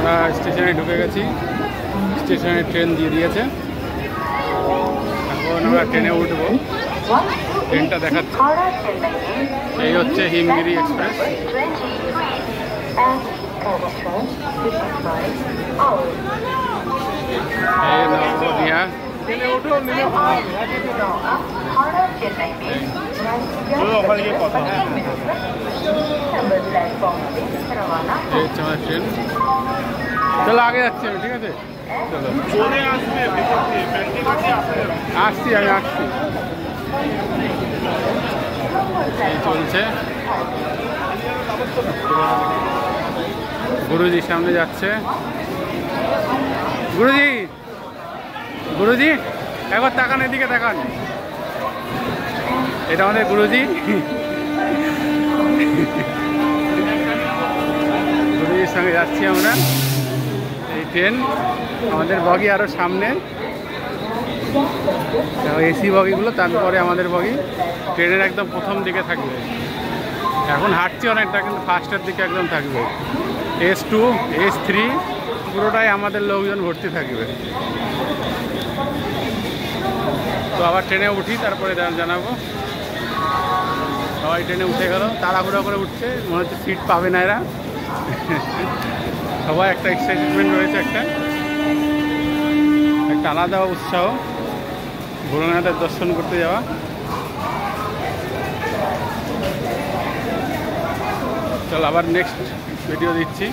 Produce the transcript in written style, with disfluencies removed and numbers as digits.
আমরা স্টেশনে ঢুকে গেছি, স্টেশনে ট্রেন দিয়ে দিয়েছে। এখন আমরা ট্রেনে উঠবো, ট্রেনটা দেখাচ্ছে। এই হচ্ছে হিমগিরি এক্সপ্রেস। এই নবদিয়া ট্রেন। চলো আগে যাচ্ছি আমি, ঠিক আছে? চলো আসছি, আমি আসছি। চলছে, গুরুজি সামনে যাচ্ছে। গুরুজি, গুরুজি একবার তাকান, এদিকে তাকান। এটা আমাদের গুরুজি। গুরুজির সঙ্গে যাচ্ছি আমরা। এই ট্রেন, আমাদের বগি আরও সামনে, এসি বগিগুলো, তারপরে আমাদের বগি ট্রেনের একদম প্রথম দিকে থাকবে। এখন হাঁটছি অনেকটা, কিন্তু ফার্স্টের দিকে একদম থাকবে। S2, S3 পুরোটাই আমাদের লোকজন ভর্তি থাকবে। তো আবার ট্রেনে উঠি, তারপরে জানাবো। সবাই ট্রেনে উঠে গেল, তাড়াহুড়ো করে উঠছে, মনে হচ্ছে সিট পাবে না এরা। সবাই একটা এক্সাইটমেন্ট রয়েছে, একটা আলাদা উৎসাহ ভোলানাথের দর্শন করতে যাওয়া। চল আবার নেক্সট ভিডিও দিচ্ছি।